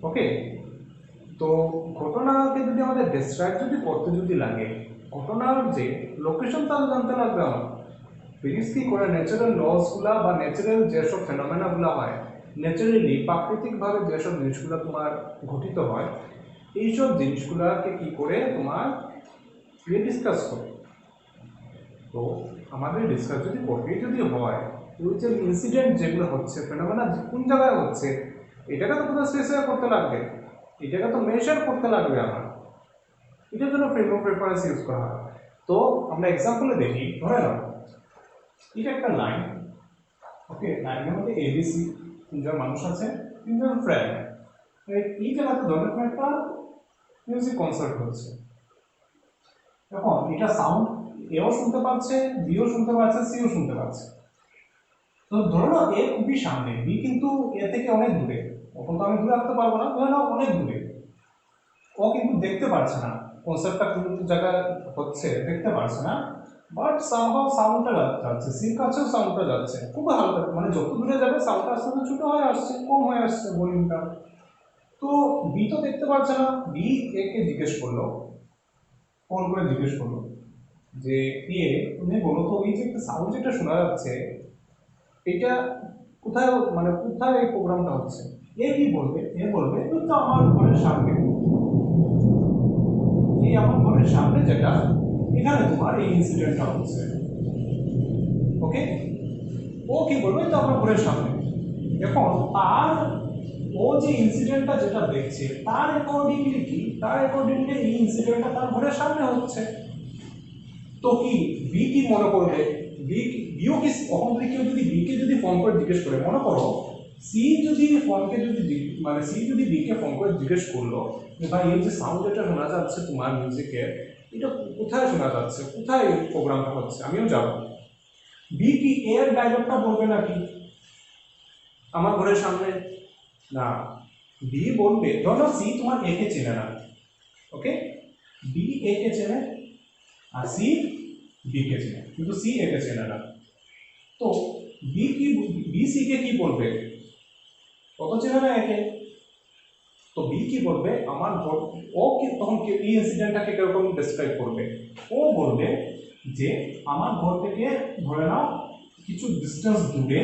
ওকে? তো ঘটনাকে যদি আমাদের ডেসক্রাইব যদি করতে যদি লাগে, ঘটনার যে লোকেশন তাহলে জানতে লাগবে আমার। ফিজিক্স কি করে ন্যাচারাল লসগুলা বা ন্যাচারাল যেসব ফেনোমেনাগুলো হয়, ন্যাচারালি প্রাকৃতিকভাবে যেসব জিনিসগুলো তোমার ঘটিত হয়, এইসব জিনিসগুলোকে কি করে তোমার ডিসকাস করে। তো আমাদের ডিসকাস যদি করতেই যদি হয়, ওই যে ইনসিডেন্ট যেগুলো হচ্ছে, ফেনোমেনা কোন জায়গায় হচ্ছে, এটাকে তো কোথাও স্পেসিফাই করতে লাগবে, এটাকে তো মেজার করতে লাগবে আমার, এটার জন্য ফ্রেম অফ রেফারেন্স ইউজ করা হয়। তো আমরা এক্সাম্পলে দেখি, ধরে নাও এটা একটা লাইন, ওকে? লাইনের মধ্যে এবিসি তিনজন মানুষ আছে, তিনজন ফ্রেন্ড, এই জায়গাতে ধরে রাখো একটা মিউজিক কনসার্ট হচ্ছে। এখন এটা সাউন্ড এও শুনতে পাচ্ছে, বিও শুনতে পাচ্ছে, সিও শুনতে পাচ্ছে। তো ধরে নাও এ খুবই সামনে, বি কিন্তু এ থেকে অনেক দূরে, তখন তো আমি দূরে রাখতে পারবো না, ধরে নাও অনেক দূরে, ও কিন্তু দেখতে পারছে না কনসার্টটা কোন জায়গায় হচ্ছে, দেখতে পারছে না, বাট সামহাউ সাউন্ডটা যাচ্ছে, সির কাছেও সাউন্ডটা যাচ্ছে, খুব হালকা, মানে যত দূরে যাবে সাউন্ডটা আস্তে আস্তে ছোট হয়ে আসছে, কম হয়ে আসছে ভলিউমটা। তো বি তো দেখতে পারছে না, বি এ কে জিজ্ঞেস করলো, ফোন করে জিজ্ঞেস করলো যে এ তুমি বলো তো এই যে একটা সাউন্ড যেটা শোনা যাচ্ছে এটা কোথায়, মানে কোথায় এই প্রোগ্রামটা হচ্ছে? এ কি বলবে? এ বলবে এই তো আমার ঘরের সামনে, এই আমার ঘরের সামনে যেটা, এখানে তোমার এই ইনসিডেন্টটা হচ্ছে, ওকে? ও কি বলবে? তো আমার ঘরের সামনে। এখন তার ও যে ইনসিডেন্টটা যেটা দেখছে তার অ্যাকর্ডিংলি কি, তার অ্যাকর্ডিংলি এই ইনসিডেন্টটা তার ঘরের সামনে হচ্ছে। তো কি বি কি মনে করবে? বিও কি, কখন যদি কেউ যদি বি কে যদি ফোন করে জিজ্ঞেস করে, মনে করো সি যদি ফোনকে যদি মানে সি যদি বি কে ফোন করে জিজ্ঞেস করলো যে ভাই এই যে সাউন্ড যেটা শোনা যাচ্ছে তোমার মিউজিকে, এটা কোথায় শোনা যাচ্ছে, কোথায় প্রোগ্রামটা হচ্ছে, আমিও যাবো। বি কি এর ডায়লগটা বলবে নাকি আমার ঘরের সামনে? না, বি বলবে, ধরো সি তোমার এ কে চেনে না, ওকে? বি এ কে চেনে আর সি বি কে চেনে, কিন্তু সি এ কে চেনে না। তো বি সি কে কি বলবে? কত চেনে না একে। তো বি কি বলবে? আমার ঘর, ও কি তখন এই ইনসিডেন্টটাকে কিরকম ডেসক্রাইব করবে? ও বলবে যে আমার ঘর থেকে ধরে নাও কিছু ডিস্টেন্স দূরে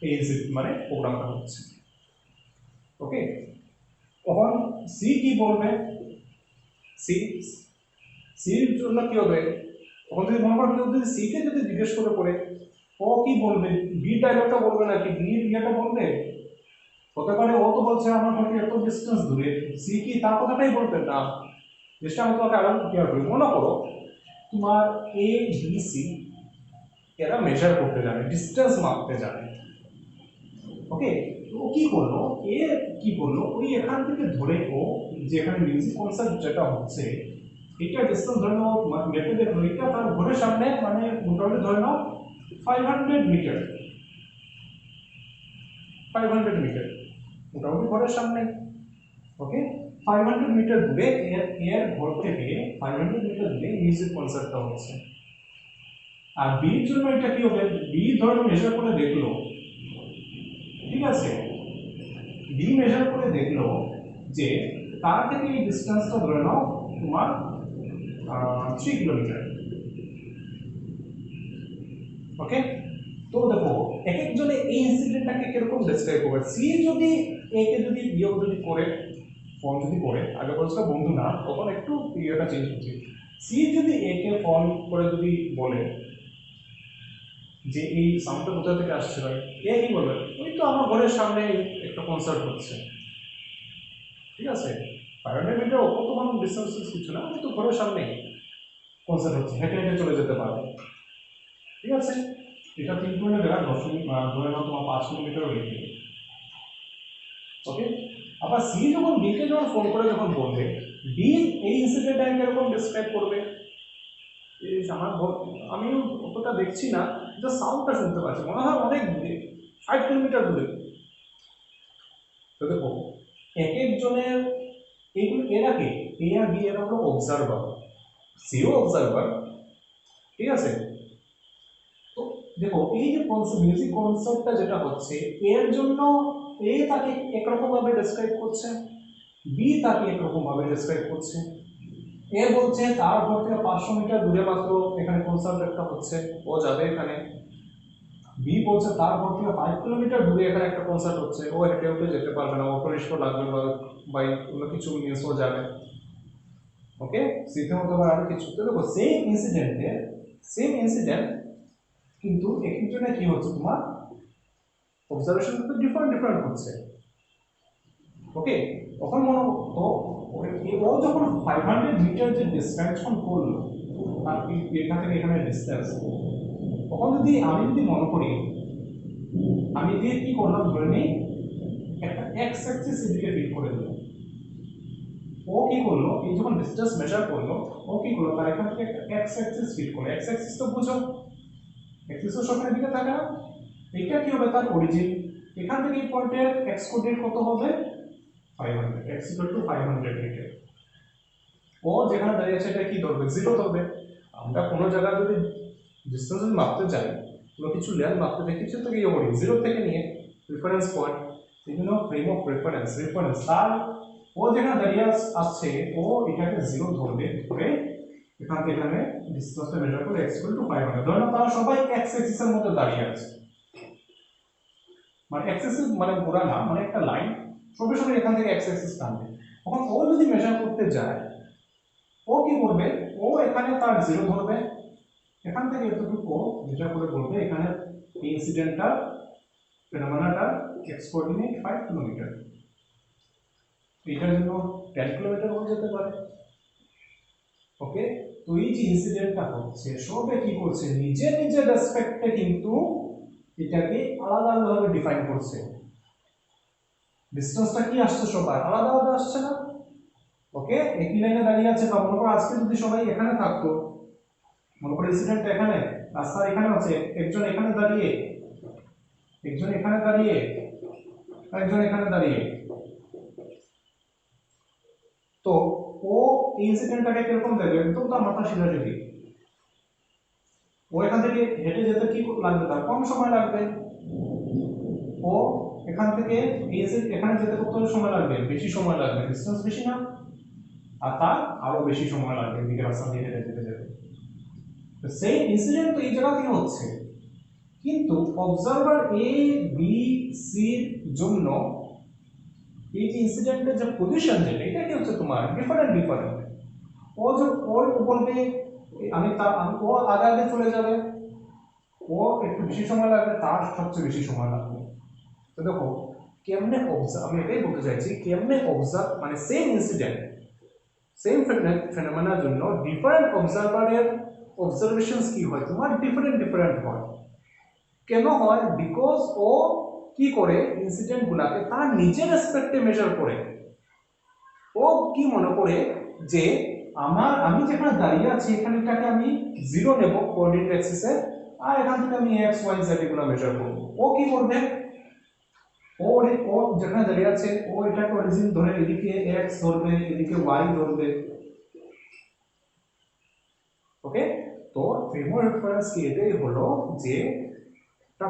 এই মানে প্রোগ্রামটা হচ্ছে, ওকে? তখন সি কি বলবে? সি সির জন্য কি হবে? তখন যদি মনে করো কেউ যদি সি কে যদি জিজ্ঞেস করে ও কি বলবে? বি ডায়লগটা বলবে নাকি বি ইয়েটা বলবে? হতে পারে ও তো বলছে আমার ঘর থেকে এত ডিস্টেন্স দূরে, সি কি তার কথাটাই বলবে না। জিনিসটা আমি তোমাকে আরো ক্লিয়ার করি। মনে করো তোমার এ বি সি এরা মেজার করতে জানে, ডিস্টেন্স মাপতে জানে, ওকে? ও কি করলো, এ কি করলো, ওই এখান থেকে ধরে ও যেখানে মিউজিক কনসার্ট যেটা হচ্ছে এটা ডিস্টেন্স ধরে নাও, মেপে দেখলো এটা তার ঘরের সামনে, মানে মোটামুটি ধরে নাও 500 মিটার, 500 মিটার মোটামুটি ঘরের সামনে, ওকে? 500 মিটার দূরে এর ঘর থেকে 500 মিটার দূরে মিউজিক কনসার্টটা হচ্ছে। আর বির জন্য এটা কি হবে? বি ধরো মেজার করে দেখলো, ঠিক আছে? বি মেজার করে দেখলো যে তার থেকে এই ডিস্টেন্সটা ধরে নাও তোমার 3 কিলোমিটার, ওকে? তো দেখো এক একজনে এই ইনসিডেন্টটাকে কিরকম ডেসক্রাইব করবে। সি যদি এ কে যদি বিয়োগ যদি করে, ফোন যদি করে, আগে বলছিল বন্ধু না, তখন একটু ইয়েটা চেঞ্জ হচ্ছে। সি যদি এ কে ফোন করে যদি বলে যে এই সাউন্ডটা কোথা থেকে আসছে ভাই, এ কি বলবে? ওই তো আমার ঘরের সামনে একটা কনসার্ট হচ্ছে, ঠিক আছে? 500 মিটার ওপর তো লং ডিস্টেন্স কিছু না, তো ঘরের সামনে কনসার্ট হচ্ছে, হেঁটে হেঁটে চলে যেতে পারবে। ঠিক আছে, এটা 3 পয়েন্টের জায়গায় 10 মিনিট ধরে নাও তোমার 5 কিলোমিটার রেখে। ওকে, আবার সি যখন বিকে যখন ফোন করে যখন বলবে, বি এই ইনসিডেন্টটাকে এরকম ডিসক্রাইব করবে, আমি অতটা দেখছি না, জাস্ট সাউন্ডটা শুনতে পাচ্ছি, মনে হয় অনেক দূরে, 5 কিলোমিটার দূরে। তো দেখো এক একজনের এইগুলো, এরা কে, এ আর বি এরা হলো অবজারভার, সিও অবজারভার। ঠিক আছে, তো দেখো এই যে মিউজিক কনসার্টটা যেটা হচ্ছে, এর জন্য এ তাকে একরকম ভাবে ডেসক্রাইব করছে, বি তাকে একরকম ভাবে ডেসক্রাইব করছে। এ বলছে তার ঘর থেকে 500 মিটার দূরে মাত্র এখানে কনসার্ট একটা হচ্ছে, ও যাবে এখানে। বি বলছে তার ঘর থেকে 5 কিলোমিটার দূরে এখানে একটা কনসার্ট হচ্ছে, ও হেঁটে হেঁটে যেতে পারবে না, অটো রিক্সা লাগবে বা বাইক অন্য কিছু নিয়ে ও যাবে। ওকে, সিতে হতে পারে আরো কিছু। তো দেখো সেম ইনসিডেন্ট কিন্তু এক একজনের কি হচ্ছে, তোমার অবজারভেশন তো ডিফারেন্ট ডিফারেন্ট হচ্ছে। ওকে, তখন মনে তো ও যখন 500 মিটার যে ডিসটেন্স করলো, আর এখান থেকে এখানে ডিসটেন্স, তখন যদি আমি মনে করি, আমি দিয়ে কি করলাম, ধরে নিই একটা এক্স অ্যাক্সিস এদিকে ফিট করে দিল। ও কি করলো, এই যখন ডিসটেন্স মেজার করলো, ও কি করলো, তার এখান থেকে একটা এক্স অ্যাক্সিস ফিট করলো। এক্স অ্যাক্সিস তো বুঝো, অ্যাক্সিস তো সবসময় দিকে থাকে না। এটা কি হবে, তার অরিজিন, এখান থেকে এই পয়েন্টের এক্স কোঅর্ডিনেট কত হবে, 500, x = 500 মিটার। ও যেখানে দাঁড়িয়ে আছে এটা কি ধরবে, 0 ধরবে। আমরা কোনো জায়গায় যদি ডিসটেন্স মাপতে যাই, কোনো কিছু লেন্থ মাপতে দেখি, সেটা থেকে ইয়ে করি 0 থেকে নিয়ে রেফারেন্স পয়েন্ট, বিভিন্ন ফ্রেম অফ রেফারেন্স তার, ও যেখানে দাঁড়িয়ে আসছে ও এটাকে 0 ধরবে, ধরে এখান থেকে এখানে ডিসটেন্সটা মেজার করে x = 500। ধরুন তারা সবাই x অ্যাক্সিসের মধ্যে দাঁড়িয়ে আছে, মানে x অ্যাক্সিস মানে পুরো না, মানে একটা লাইন, সবে সবে এখান থেকে x অ্যাক্সিস টানবে। তখন ও যদি মেজার করতে যায়, ও কি করবে, ও এখানে তার 0 ধরবে, এখান থেকে এতটুকু মেজার করে বলবে এখানে এই ইনসিডেন্টটা ফেনোমেনাটা x কোঅর্ডিনেট 5 কিলোমিটার, এটার জন্য 10 কিলোমিটার হয়ে যেতে পারে। ওকে, তো এই যে ইনসিডেন্টটা হচ্ছে, সবে কি করছে, নিজের রেসপেক্টে কিন্তু এটাকে আলাদা আলাদাভাবে ডিফাইন করছে। ডিসটেন্সটা কি আসছে, সবার আলাদা আলাদা আসছে না। ওকে, একই লাইনে দাঁড়িয়ে আছে, বা মনে করো আজকে যদি সবাই এখানে থাকতো, মনে করো ইনসিডেন্ট এখানে, রাস্তা এখানে আছে, একজন এখানে দাঁড়িয়ে, একজন এখানে দাঁড়িয়ে, একজন এখানে দাঁড়িয়ে, তো ও ইনসিডেন্টটাকে কিরকম দেখবে, একদম তার মাথা সিধাসিধি। ও এখান থেকে হেঁটে যেতে কি লাগবে, তার কম সময় লাগবে। ও এখান থেকে এখানে যেতে কত সময় লাগবে, বেশি সময় লাগবে, ডিসটেন্স বেশি না, আর তার আরো বেশি সময় লাগবে এদিকে রাস্তা দিয়ে হেঁটে যেতে যেতে। তো সেই ইনসিডেন্ট তো এই জায়গা থেকে হচ্ছে, কিন্তু অবজারভার এ বি সির জন্য এই যে ইনসিডেন্টের যে পজিশন, যেটা এটা কি হচ্ছে তোমার ডিফারেন্ট। ও যে ওর বলবে ও আগে আগে চলে যাবে, ও একটু বেশি সময় লাগবে, তার সবচেয়ে বেশি সময় লাগবে। তো দেখো কেমনে অবজার্ভ, আমি এটাই বলতে চাইছি, কেমনে অবজার্ভ মানে সেম ইনসিডেন্ট সেম ফেনোমেনার জন্য ডিফারেন্ট অবজারভারের অবজারভেশনস কি হয়, তোমার ডিফারেন্ট হয়। কেন হয়, বিকজ ও কি করে ইনসিডেন্ট গুলাকে তার নিজের রেসপেক্টে মেজার করে। ও কি মনে করে যে আমি যেখানে দাঁড়িয়ে আছি এখানটাকে আমি 0 নেব কোঅর্ডিনেট অ্যাক্সিসে, আর এখান থেকে আমি x y z এগুলো মেজার করব। ও কি করবে, ও যেখানে দাঁড়িয়ে আছে ও এটাকে অরিজিন ধরে এদিকে x ধরবে, এদিকে y ধরবে। ওকে, তো ফ্রেম অফ রেফারেন্স কি এটাই হলো যে একটা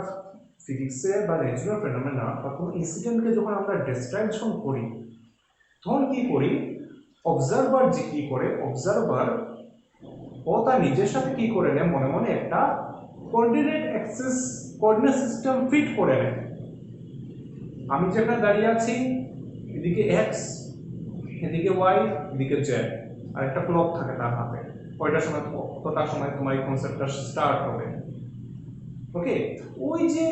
ফিজিক্সে বা ন্যাচুরাল ফেনোমেনা বা কোনো ইনসিডেন্টকে যখন আমরা ডেসক্রাইব করি, তখন কি করি, অবজারভার যে কি করে, অবজারভার ও তার নিজের সাথে কি করে নেয়, মনে মনে একটা কোঅর্ডিনেট সিস্টেম ফিট করে নেয়। আমি যেখানে দাঁড়িয়ে আছি এদিকে x, এদিকে y, এদিকে z, আর একটা ক্লক থাকে তার হাতে, কয়টার সময় কতটার সময় তোমার এই কনসেপ্টটা স্টার্ট হবে। ওকে, ওই যে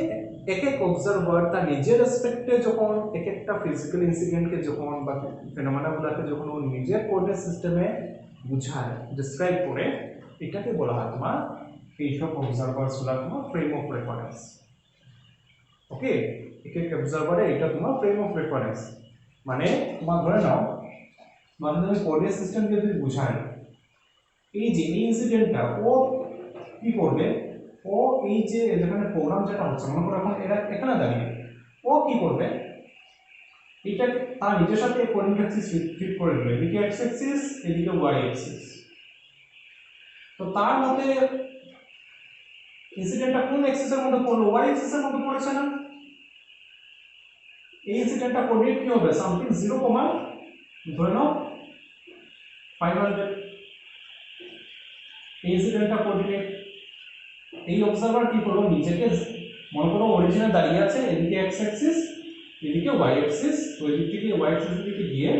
এক এক অবজারভার তার নিজের রেসপেক্টে যখন এক একটা ফিজিক্যাল ইনসিডেন্টকে যখন বা ফেনোমেনাগুলোকে যখন ও নিজের কোঅর্ডিনেট সিস্টেমে বুঝায় ডিসক্রাইব করে, এটাকে বলা হয় তোমার এইসব অবজারভার্সগুলো তোমার ফ্রেম অফ রেফারেন্স। ওকে, এক এক অবজারভারে এটা তোমার ফ্রেম অফ রেফারেন্স। মানে তোমার ধরে নাও, মানে তুমি কোঅর্ডিনেট সিস্টেমকে যদি বুঝায়, এই যে এই ইনসিডেন্টটা ও কি করবে, ও এই যে যেখানে প্রোগ্রাম যেটা হচ্ছে, মনে করো এখন এরা এখানে দাঁড়িয়ে, ও কি করবে, এটা তার নিজের সাথে কোঅর্ডিনেট অ্যাক্সিস ফিট করে দেবে, এদিকে এক্স অ্যাক্সিস, এদিকে ওয়াই অ্যাক্সিস। তো তার মতে ইনসিডেন্টটা কোন অ্যাক্সিসের মধ্যে পড়লো, ওয়াই অ্যাক্সিসের মধ্যে পড়েছে না? এই ইনসিডেন্টটা কোঅর্ডিনেট কি হবে, সামথিং 0, ধরে নাও 500। এই ইনসিডেন্টটা কোঅর্ডিনেট, এই অবজারভার কি করলো, নিজেকে মনে করো অরিজিনে দাঁড়িয়ে আছে, এদিকে এক্স অ্যাক্সিস, এদিকে ওয়াই অ্যাক্সিস, তো এদিক থেকে ওয়াই অ্যাক্সিসের দিকে গিয়ে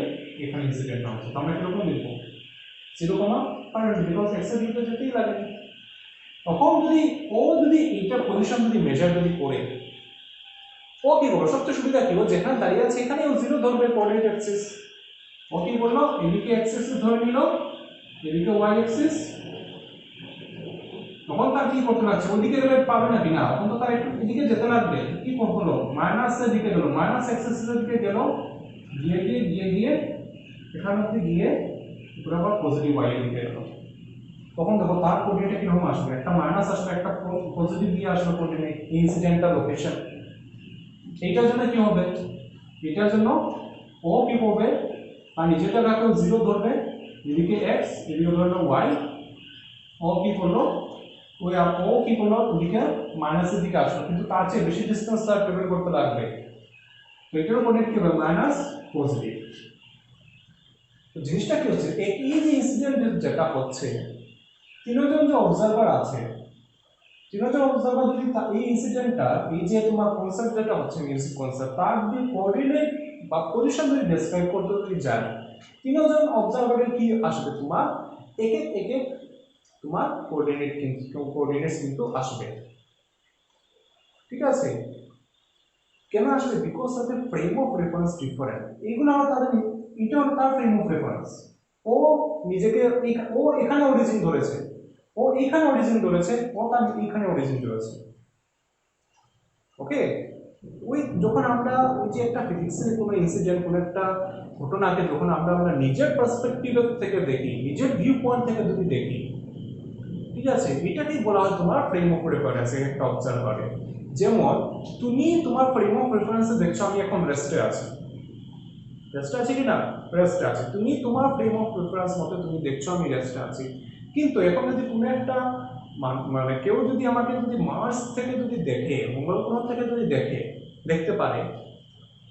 এখানে ইনসিডেন্টটা হচ্ছে। তো আমরা কিরকম লিখবো, 0, বিকজ এক্স এর দিকে যেতেই লাগে। তখন যদি এইটা পজিশন যদি মেজার যদি করে, ও কি করবে, সবচেয়ে সুবিধা কি, ও যেখানে দাঁড়িয়ে আছে এখানে ও 0 ধরবে কোঅর্ডিনেট অ্যাক্সিস। ও কি করলো, এদিকে এক্স অ্যাক্সিস ধরে নিল, এদিকে ওয়াই অ্যাক্সিস। তখন তার কি করতে লাগছে, ওইদিকে গেলে পাবে না কিনা, তখন তো তার একটু এদিকে যেতে লাগবে। কি করলো, মাইনাসের দিকে গেল, মাইনাস এক্স অ্যাক্সিসের দিকে গেল, গিয়ে এখান অব্দি গিয়ে পুরো আবার পজিটিভ ওয়াই এর দিকে গেল। তখন দেখো তার কোঅর্ডিনেটে কিরকম আসবে, একটা মাইনাস আসবে, একটা পজিটিভ দিয়ে আসবে কোঅর্ডিনেট, ইনসিডেন্টটা লোকেশন। এইটার জন্য কি হবে, এটার জন্য ও কি করবে, তার নিজের জায়গাকেও 0 ধরবে, এদিকে এক্স, এদিকে ধরলো ওয়াই। ও কি করলো, ও কি করলো, ওদিকে মাইনাসের দিকে আসলো, কিন্তু তার চেয়ে বেশি ডিসটেন্স তার ট্রাভেল করতে লাগবে। তো এটারও কোঅর্ডিনেট কি হবে, মাইনাস পজিটিভ। তো জিনিসটা কি হচ্ছে, এই যে ইনসিডেন্ট যেটা হচ্ছে, তিনজন যে অবজারভার আছে, তিনজন অবজারভার যদি এই ইনসিডেন্টটা, এই যে তোমার কনসেপ্ট যেটা হচ্ছে মিউজিক কনসেপ্ট, তার যদি কোঅর্ডিনেট বা পজিশন যদি ডেসক্রাইব করতে যদি যায়, তিনজন অবজারভারের কি আসবে, তোমার এক এক তোমার কোঅর্ডিনেটস কিন্তু আসবে। ঠিক আছে, কেন আসবে, বিকজ তাদের ফ্রেম অফ রেফারেন্স ডিফারেন্ট। এইগুলো হলো তাদের, এটা হলো তার ফ্রেম অফ রেফারেন্স। ও নিজেকে ও এখানে অরিজিন ধরেছে, ও এইখানে অরিজিন ধরেছে, ও তার এইখানে অরিজিন ধরেছে। ওকে, ওই যখন আমরা ওই যে একটা ফিজিক্সের কোনো ইনসিডেন্ট, কোনো একটা ঘটনাকে যখন আমরা নিজের পার্সপেক্টিভ থেকে দেখি, নিজের ভিউ পয়েন্ট থেকে যদি দেখি, ঠিক আছে, এটাকেই বলা হয় তোমার ফ্রেম অফ রেফারেন্স একটা অবজারভারে। যেমন তুমি তোমার ফ্রেম অফ রেফারেন্সে দেখছো আমি এখন রেস্টে আছি, রেস্টে আছি কি না, রেস্টে আছি, তুমি তোমার ফ্রেম অফ রেফারেন্স মতে তুমি দেখছো আমি রেস্টে আছি। কিন্তু এখন যদি তুমি একটা মানে কেউ যদি আমাকে যদি মার্স থেকে যদি দেখে, মঙ্গল গ্রহ থেকে যদি দেখতে পারে,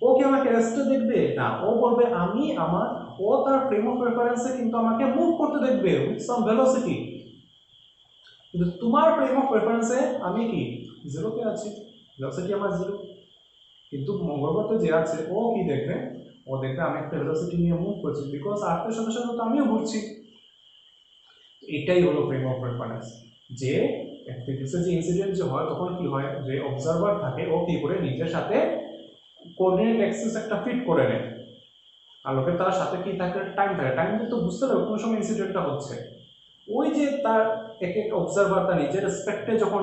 ও কি আমাকে রেস্টে দেখবে না, ও বলবে আমি আমার, ও তার ফ্রেম অফ রেফারেন্সে কিন্তু আমাকে মুভ করতে দেখবে উইথ সাম ভেলোসিটি। কিন্তু তোমার ফ্রেম অফ রেফারেন্সে আমি কি 0 তে আছি, ভেলোসিটি আমার 0। কিন্তু মঙ্গলগ্রহে যে আছে ও কি দেখবে, ও দেখবে আমি একটা ভেলোসিটি নিয়ে মুভ করছি, বিকজ আর্থের সাথে সাথে তো আমিও ঘুরছি। এটাই হলো ফ্রেম অফ রেফারেন্স। যে ফিজিক্সে যে ইনসিডেন্ট যে হয়, তখন কি হয়, যে অবজারভার থাকে ও কি করে নিজের সাথে কোঅর্ডিনেট অ্যাক্সিস একটা ফিট করে নেয়। আর লোকের তার সাথে কি থাকে, টাইম থাকে, টাইম তো বুঝতে পারবে কোন সময় ইনসিডেন্টটা হচ্ছে। ওই যে তার এক এক অবজারভার তার নিজের রেসপেক্টে যখন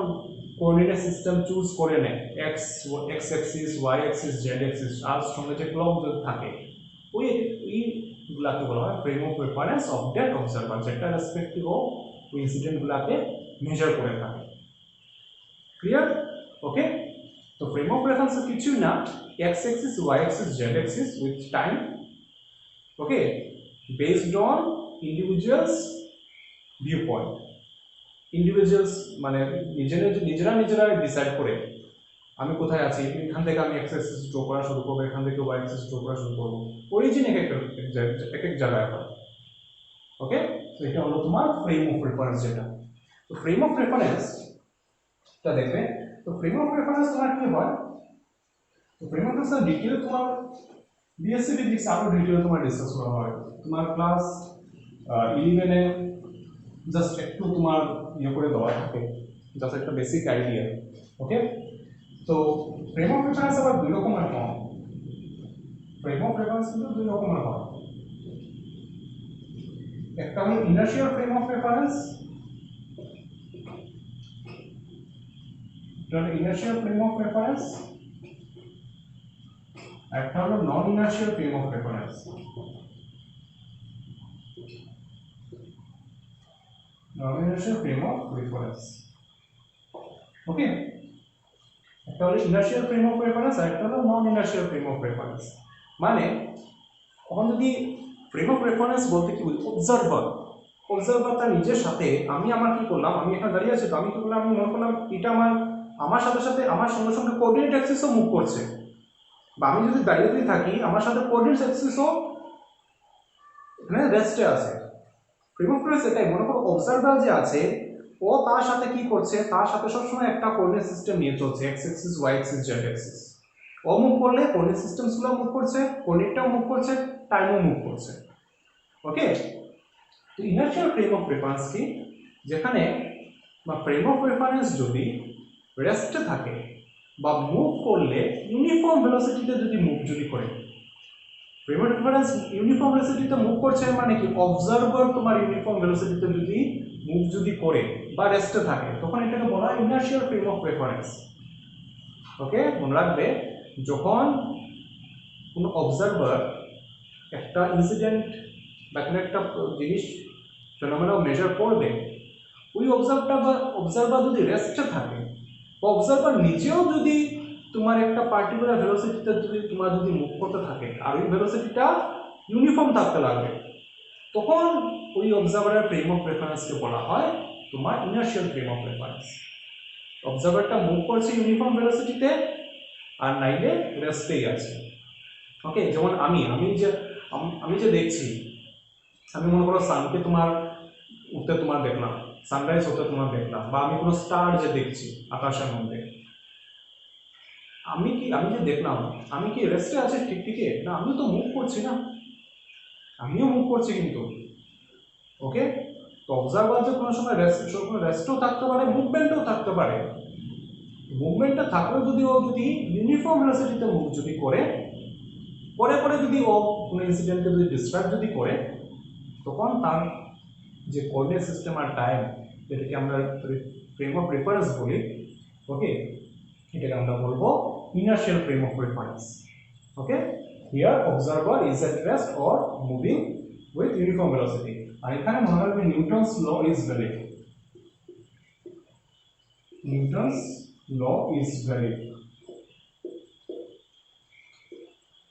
কোঅর্ডিনেট সিস্টেম চুজ করে নেয়, X axis, Y axis, Z axis, আর সঙ্গে যে ক্লক যদি থাকে, ওইগুলাকে বলা হয় frame of reference of that observer, যেটা রেসপেক্টিভ অফ ওই ইনসিডেন্টগুলোকে মেজার করে থাকে। ক্লিয়ার? ওকে, তো ফ্রেম অফ রেফারেন্স কিছুই না, X axis, Y axis, Z axis with time, okay, based on individuals view point. Individuals মানে নিজেরা ডিসাইড করে আমি কোথায় আছি, এখান থেকে আমি এক্স অ্যাক্সিস ড্র করা শুরু করবো, এখান থেকে ওয়াই অ্যাক্সিস ড্র করা শুরু করবো, অরিজিন এক এক জায়গায় হয়। ওকে, তো এটা হলো তোমার ফ্রেম অফ রেফারেন্স যেটা। তো ফ্রেম অফ রেফারেন্সটা দেখবে, তো ফ্রেম অফ রেফারেন্স তোমার কি হয়, তো ফ্রেম অফ রেফারেন্স ডিটেইল তোমার বিএসসি ফিজিক্স আরো ডিটেইল তোমার ডিসকাস করা হয় তোমার ক্লাস 11-এ, জাস্ট একটু তোমার ইয়ে করে দেওয়া থাকে, জাস্ট একটা বেসিক আইডিয়া। ওকে, তো ফ্রেম অফ রেফারেন্স আবার দুই রকমের হয়। ফ্রেম অফ রেফারেন্স কিন্তু দুই রকমের হয়, একটা হলো inertial frame of reference, inertial frame of reference, একটা হলো non inertial frame of reference. Non inertial frame of reference, okay, একটা হলো ইনার্শিয়াল ফ্রেম অফ রেফারেন্স আর একটা হলো non inertial frame of reference. মানে তখন যদি ফ্রেম অফ রেফারেন্স বলতে কি বুঝি, অবজারভার, অবজারভার তার নিজের সাথে, আমি আমার কি করলাম, আমি এখানে দাঁড়িয়ে আছি তো আমি কি করলাম, আমি মনে করলাম এটা আমার সাথে সাথে আমার সঙ্গে সঙ্গে কোঅর্ডিনেট অ্যাক্সিসও মুভ করছে, বা আমি যদি দাঁড়িয়ে থাকি আমার সাথে কোঅর্ডিনেট অ্যাক্সিসও এখানে রেস্টে আছে। ফ্রেম অফ রেফারেন্স এটাই, মনে করো অবজারভার যে আছে ও তার সাথে কি করছে, তার সাথে সবসময় একটা কোঅর্ডিনেট সিস্টেম নিয়ে চলছে, X axis, Y axis, Z axis. ও মুভ করলে কোঅর্ডিনেট সিস্টেমসগুলো মুভ করছে, কোঅর্ডিনেটটাও মুভ করছে, টাইমও মুভ করছে, ওকে। তো ইনার্শিয়াল ফ্রেম অফ রেফারেন্স কি, যেখানে বা ফ্রেম অফ রেফারেন্স যদি রেস্টে থাকে বা মুভ করলে ইউনিফর্ম ভেলোসিটিতে যদি মুভ যদি করে, ফ্রেম অফ রেফারেন্স ইউনিফর্ম ভেলোসিটিতে মুভ করছে মানে কি, অবজারভার তোমার ইউনিফর্ম ভেলোসিটিতে যদি মুভ যদি করে বা রেস্টে থাকে তখন এটাকে বলা হয় ইনার্শিয়াল ফ্রেম অফ রেফারেন্স, ওকে। মনে রাখবে, যখন কোনো অবজারভার একটা ইনসিডেন্ট বা কোনো একটা জিনিস ফেনোমেনা মেজার করবে, ওই অবজারভার যদি রেস্টে থাকে বা অবজারভার নিজেও যদি তোমার একটা পার্টিকুলার ভেলোসিটিতে যদি তোমার যদি মুভ করতে থাকে আর ওই ভেলোসিটিটা ইউনিফর্ম থাকতে লাগবে, তখন ওই অবজারভারের ফ্রেম অফ রেফারেন্সকে বলা হয় তোমার ইনার্শিয়াল ফ্রেম অফ রেফারেন্স। অবজারভারটা মুভ করছে ইউনিফর্ম ভেলোসিটিতে আর নাইলে রেস্টেই আছে, ওকে। যেমন আমি যে দেখছি, আমি মনে করো সানকে তোমার উঠতে তোমার দেখলাম, সানরাইজ হতে তোমার দেখলাম, বা আমি কোনো স্টার যে দেখছি আকাশের মধ্যে, আমি যে দেখলাম, আমি কি রেস্টে আছে ঠিকঠিকে না, আমি তো মুভ করছি না, আমিও মুভ করছি কিন্তু, ওকে। তো অবজারভার যে কোনো সময় রেস্টও থাকতে পারে, মুভমেন্টও থাকতে পারে, মুভমেন্টটা থাকলেও যদি ও যদি ইউনিফর্ম ভেলোসিটিতে মুভ যদি করে, পরে পরে যদি ও কোনো ইনসিডেন্টকে যদি ডিস্টার্ব যদি করে, তখন তার যে কোঅর্ডিনেট সিস্টেম আর টাইম, যেটাকে আমরা ফ্রেম অফ রেফারেন্স বলি, ওকে, এটাকে আমরা বলবো inertial frame of reference, okay. Here observer is at rest or moving with uniform velocity. আর এখানে মনে রাখবে Newton's law is valid, Newton's law is valid,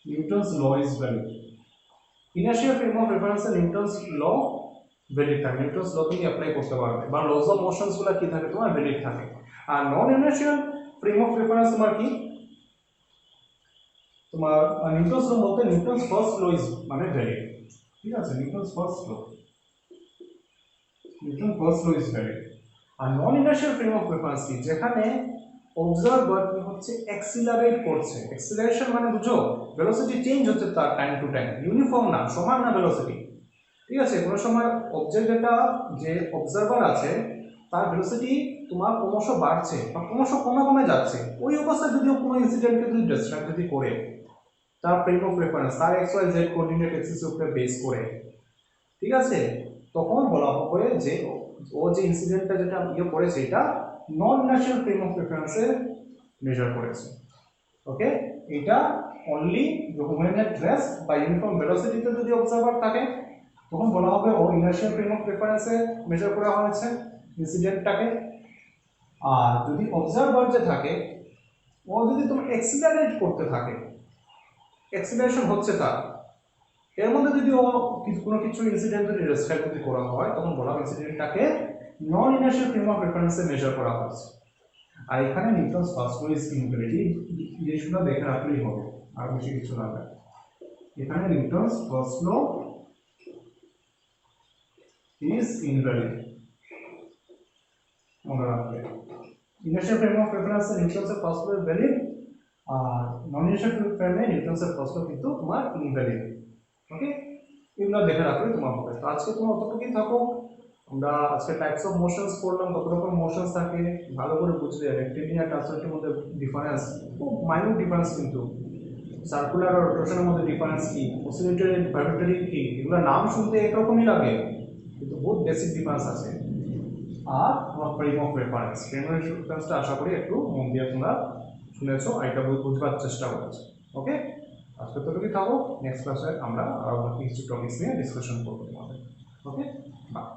Newton's law is valid. Inertial frame of রেফারেন্সে Newton's law valid থাকে, Newton's law তুমি apply করতে পারবে, বা লজ অফ মোশনস গুলো কি থাকে তোমার ভ্যালিড থাকে। আর non inertial frame of reference তোমার কি, তোমার নিউটনস ল বলতে নিউটনস ফার্স্ট ল ইজ মানে ভ্যালিড, ঠিক আছে, Newton's first law, Newton first law is valid. আর non inertial frame of reference কি, যেখানে অবজারভার কি হচ্ছে অ্যাক্সিলারেট করছে, অ্যাক্সিলারেশন মানে বুঝো ভেলোসিটি চেঞ্জ হচ্ছে তার টাইম টু টাইম, ইউনিফর্ম না, সমান না ভেলোসিটি, ঠিক আছে। কোনো সময় অবজেক্ট যেটা যে অবজারভার আছে তার ভেলোসিটি তোমার ক্রমশ বাড়ছে বা ক্রমশ কমে কমে যাচ্ছে, ওই অবস্থায় যদিও কোনো ইনসিডেন্টকে যদি ডিস্ট্রাক্ট যদি করে, তার ফ্রেম অফ রেফারেন্স তার এক্স ওয়াই জেড কোঅর্ডিনেট অ্যাক্সিসের উপরে বেস করে, ঠিক আছে, তখন বলা হবে যে ও যে ইনসিডেন্টটা যেটা করেছে এটা নন ইনার্শিয়াল ফ্রেম অফ রেফারেন্সে মেজার করেছে, ওকে। এটা অনলি when at rest বা ইউনিফর্ম ভেলোসিটিতে যদি অবজারভার থাকে তখন বলা হবে ও ইনার্শিয়াল ফ্রেম অফ রেফারেন্সে মেজার করা হয়েছে ইনসিডেন্টটাকে। আর যদি অবজারভার যে থাকে ও যদি তোমার অ্যাক্সিলারেট করতে থাকে, অ্যাক্সিলারেশন হচ্ছে তার, এর মধ্যে যদি ও কোনো কিছু ইনসিডেন্ট যদি রেস্ট্রাক্ট যদি করা হয় তখন বলা হয় ইনসিডেন্টটাকে নন ইনার্শিয়াল ফ্রেম অফ রেফারেন্সে মেজার করা হয়েছে। আর এখানে Newton's first law is invalid, এই জিনিসগুলো দেখে রাখলেই হবে, আর বেশি কিছু না লাগে। এখানে Newton's first law is invalid, মনে রাখবে। ইনার্শিয়াল ফ্রেম অফ রেফারেন্সে Newton's first law is valid, আর নন ইনার্শিয়াল ফ্রেমে নিউটনস ফার্স্ট ল কিন্তু তোমার ইনভ্যালিড, ওকে। এগুলো দেখে রাখলে তোমার হবে। তো আজকে তোমার অতটুকুই থাকো, আমরা আজকে টাইপস অফ মোশনস পড়লাম, কত রকম মোশনস থাকে ভালো করে বুঝলে রেক্টিলিনিয়ার ট্রান্সলেটের মধ্যে ডিফারেন্স খুব মাইনর ডিফারেন্স, কিন্তু সার্কুলার আর রোটেশনের মধ্যে ডিফারেন্স কি, অসিলেটরি ভাইব্রেটরি কি, এগুলো নাম শুনতে একরকমই লাগে কিন্তু বহুত বেসিক ডিফারেন্স আছে। আর তোমার ফ্রেম অফ রেফারেন্স, রেফারেন্সটা আশা করি একটু মন দিয়ে তোমরা শুনেছো, এটা বুঝবার চেষ্টা করেছো। ওকে, আজকে ততটুকুই থাকো, নেক্সট ক্লাসে আমরা আরো কিছু টপিকস নিয়ে ডিসকাশন করবো তোমাদের। ওকে, বাই।